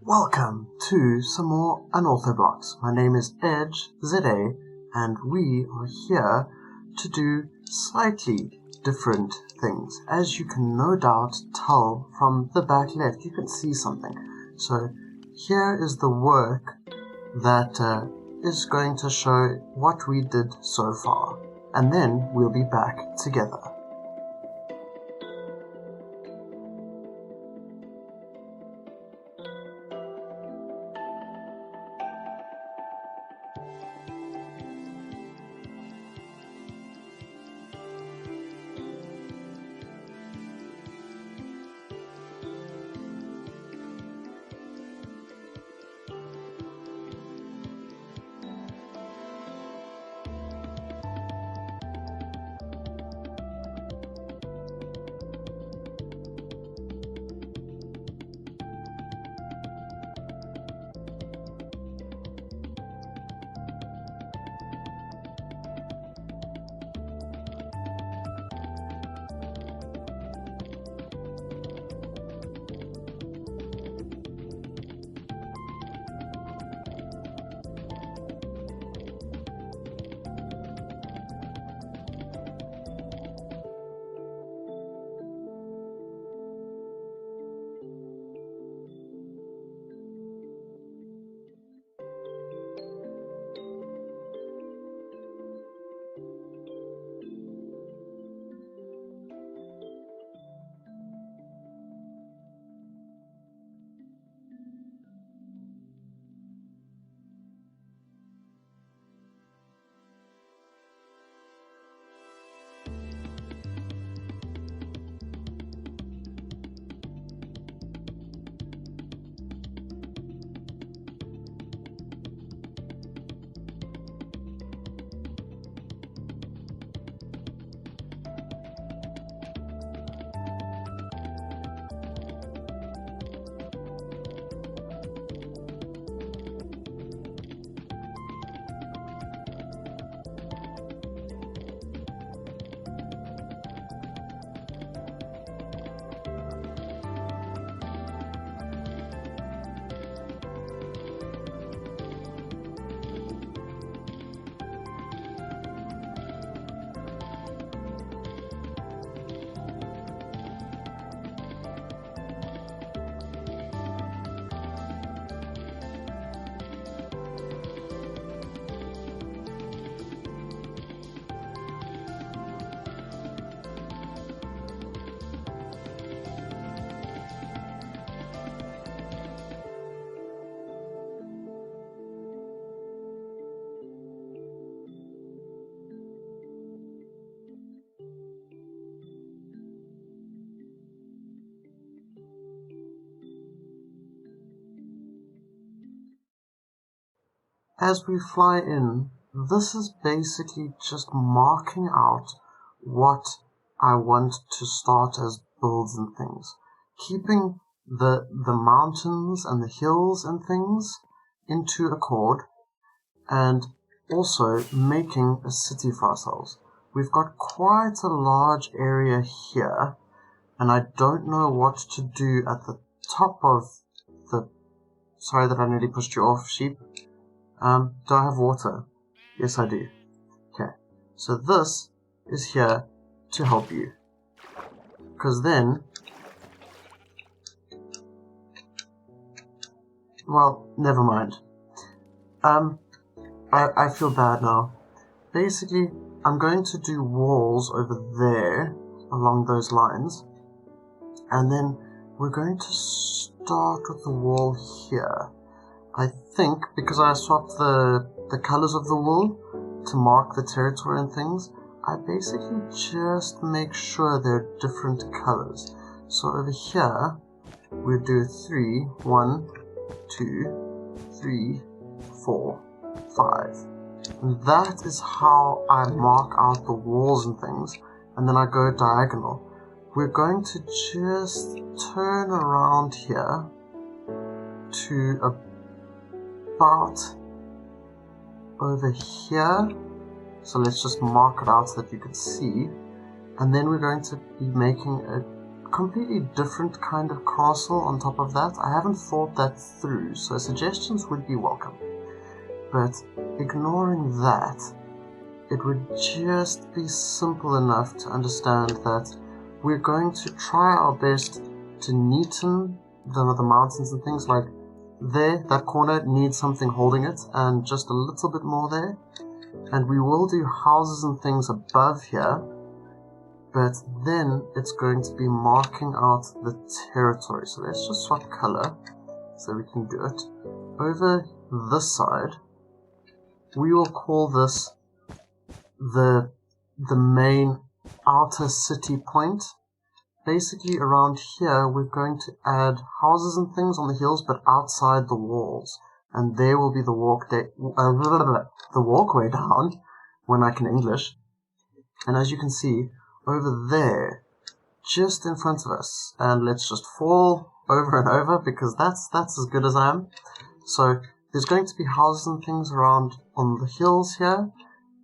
Welcome to some more Unorthoblocks. My name is Edge, ZA, and we are here to do slightly different things. As you can no doubt tell from the back left, you can see something. So here is the work that is going to show what we did so far, and then we'll be back together. As we fly in, this is basically just marking out what I want to start as builds and things. Keeping the mountains and the hills and things into accord, and also making a city for ourselves. We've got quite a large area here, and I don't know what to do at the top of the... Sorry that I nearly pushed you off, sheep. Do I have water? Yes, I do. Okay, so this is here to help you. Because then... Well, never mind. I feel bad now. Basically, I'm going to do walls over there, along those lines. And then we're going to start with the wall here. I think, because I swapped the colors of the wool to mark the territory and things, I basically just make sure they're different colors. So over here, we do 3, 1, 2, 3, 4, 5. And that is how I mark out the walls and things, and then I go diagonal. We're going to just turn around here to about over here, so let's just mark it out so that you can see, and then we're going to be making a completely different kind of castle on top of that. I haven't thought that through, so suggestions would be welcome. But ignoring that, it would just be simple enough to understand that we're going to try our best to neaten the mountains and things. Like there, that corner needs something holding it, and just a little bit more there. And we will do houses and things above here, but then it's going to be marking out the territory. So let's just swap color so we can do it. Over this side, we will call this the main outer city point. Basically around here we're going to add houses and things on the hills, but outside the walls, and there will be the walkway down, when I can English. And as you can see over there, just in front of us, and let's just fall over and over because that's as good as I am. So there's going to be houses and things around on the hills here,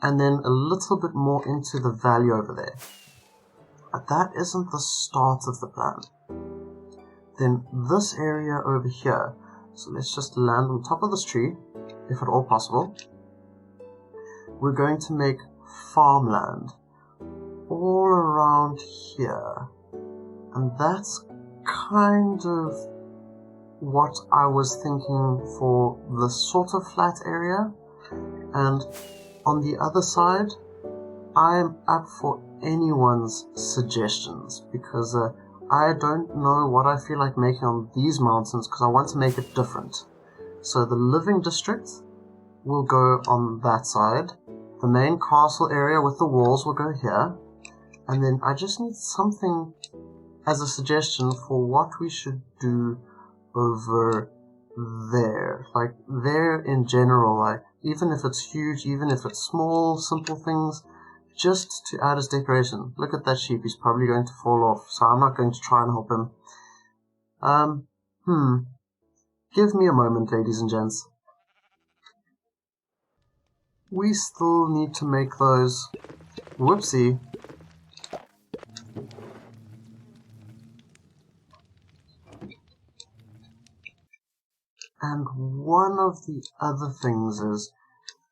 and then a little bit more into the valley over there. But that isn't the start of the plan. Then this area over here, so let's just land on top of this tree, if at all possible. We're going to make farmland all around here. And that's kind of what I was thinking for this sort of flat area. And on the other side, I am up for anyone's suggestions, because I don't know what I feel like making on these mountains, because I want to make it different. So the living district will go on that side, the main castle area with the walls will go here, and then I just need something as a suggestion for what we should do over there. Like there in general, like even if it's huge, even if it's small, simple things, just to add as decoration. Look at that sheep, he's probably going to fall off, so I'm not going to try and help him. Give me a moment, ladies and gents. We still need to make those. Whoopsie. And one of the other things is,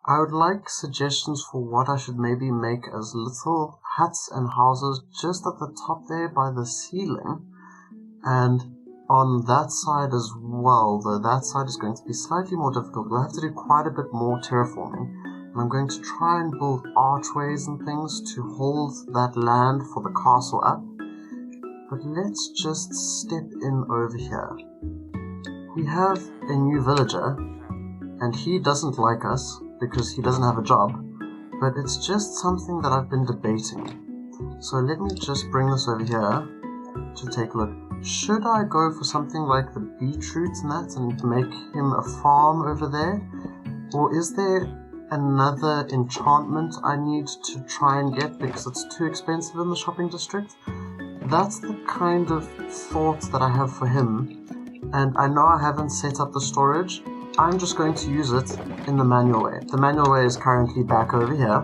I would like suggestions for what I should maybe make as little huts and houses just at the top there by the ceiling, and on that side as well, though that side is going to be slightly more difficult. We'll have to do quite a bit more terraforming, and I'm going to try and build archways and things to hold that land for the castle up. But let's just step in over here. We have a new villager, and he doesn't like us because he doesn't have a job, but it's just something that I've been debating. So let me just bring this over here to take a look. Should I go for something like the beetroot and that and make him a farm over there? Or is there another enchantment I need to try and get because it's too expensive in the shopping district? That's the kind of thought that I have for him, and I know I haven't set up the storage. I'm just going to use it in the manual way. The manual way is currently back over here,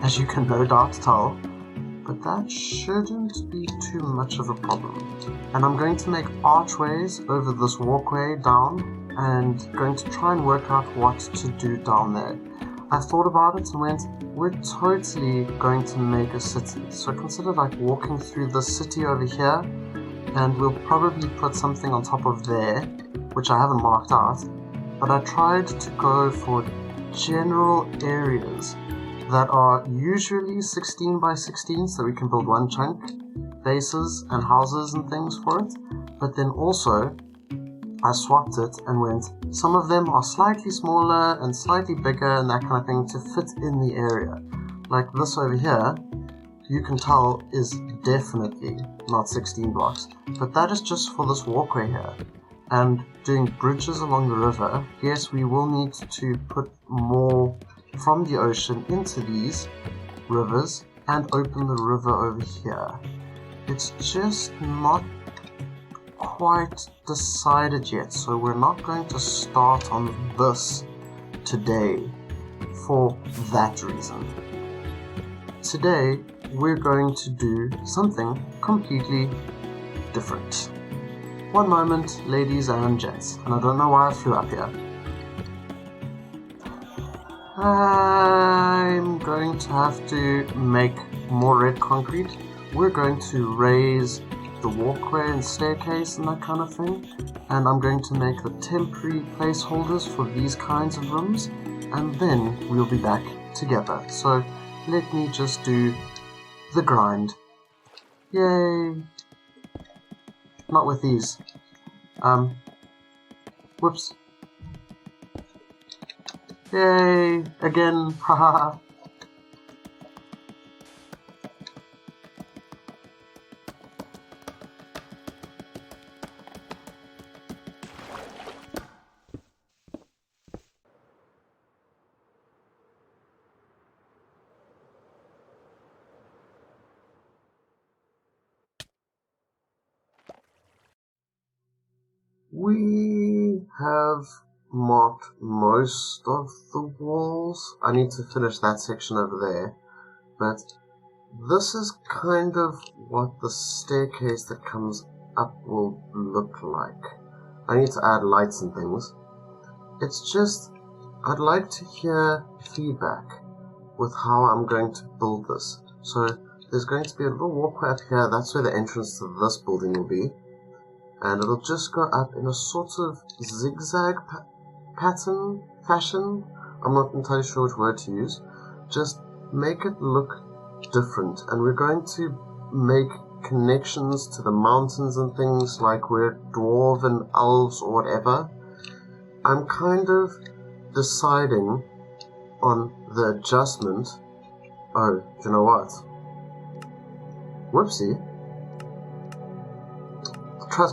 as you can no doubt tell, but that shouldn't be too much of a problem. And I'm going to make archways over this walkway down, and going to try and work out what to do down there. I thought about it and went, we're totally going to make a city. So consider like walking through the city over here, and we'll probably put something on top of there, which I haven't marked out. But I tried to go for general areas that are usually 16 by 16, so we can build one chunk, bases and houses and things for it. But then also, I swapped it and went, some of them are slightly smaller and slightly bigger and that kind of thing to fit in the area. Like this over here, you can tell is definitely not 16 blocks, but that is just for this walkway here. And doing bridges along the river, yes, we will need to put more from the ocean into these rivers and open the river over here. It's just not quite decided yet, so we're not going to start on this today for that reason. Today, we're going to do something completely different. One moment, ladies and gents, and I don't know why I flew up here. I'm going to have to make more red concrete. We're going to raise the walkway and staircase and that kind of thing. And I'm going to make the temporary placeholders for these kinds of rooms. And then we'll be back together. So let me just do the grind. Yay! Not with these. Whoops. Yay! Again, haha. We have marked most of the walls. I need to finish that section over there, but this is kind of what the staircase that comes up will look like. I need to add lights and things. It's just, I'd like to hear feedback with how I'm going to build this. So there's going to be a little walkway up here. That's where the entrance to this building will be. And it'll just go up in a sort of zigzag fashion. I'm not entirely sure which word to use. Just make it look different. And we're going to make connections to the mountains and things like we're dwarven elves or whatever. I'm kind of deciding on the adjustment. Oh, do you know what? Whoopsie.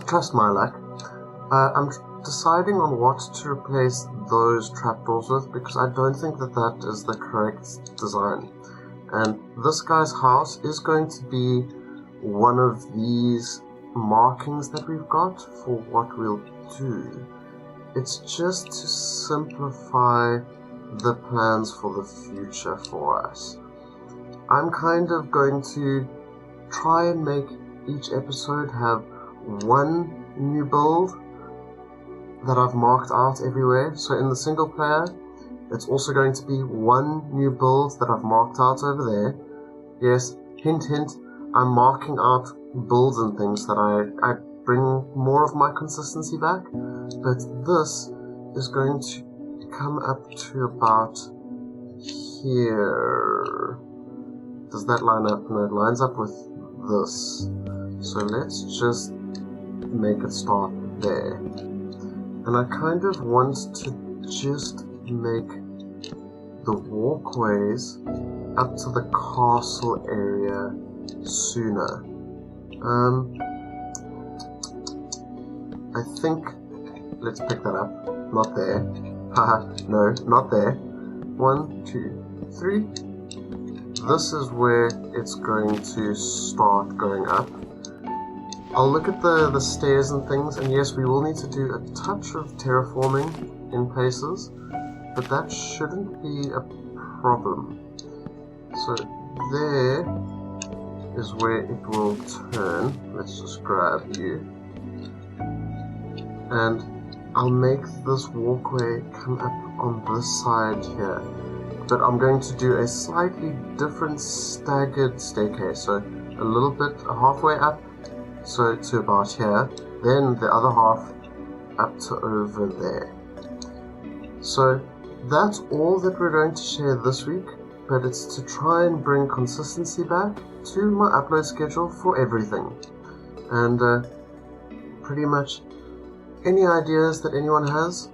Trust my luck. I'm deciding on what to replace those trapdoors with because I don't think that that is the correct design. And this guy's house is going to be one of these markings that we've got for what we'll do. It's just to simplify the plans for the future for us. I'm kind of going to try and make each episode have one new build that I've marked out everywhere. So in the single player, it's also going to be one new build that I've marked out over there. Yes, hint hint, I'm marking out builds and things that I bring more of my consistency back. But this is going to come up to about here. Does that line up? No, it lines up with this. So let's just make it start there. And I kind of want to just make the walkways up to the castle area sooner. I think, let's pick that up. Not there. Haha, no, not there. 1, 2, 3. This is where it's going to start going up. I'll look at the stairs and things, and yes, we will need to do a touch of terraforming in places, but that shouldn't be a problem. So there is where it will turn. Let's just grab you. And I'll make this walkway come up on this side here. But I'm going to do a slightly different staggered staircase. So a little bit halfway up, so to about here, then the other half up to over there. So that's all that we're going to share this week, but it's to try and bring consistency back to my upload schedule for everything. And pretty much any ideas that anyone has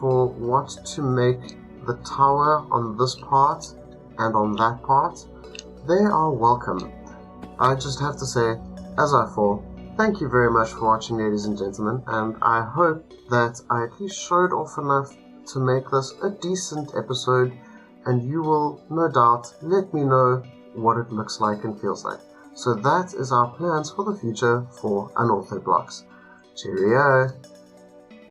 for what to make the tower on this part and on that part, they are welcome. I just have to say, as I fall, thank you very much for watching, ladies and gentlemen, and I hope that I at least showed off enough to make this a decent episode, and you will no doubt let me know what it looks like and feels like. So that is our plans for the future for Unorthoblocks. Cheerio!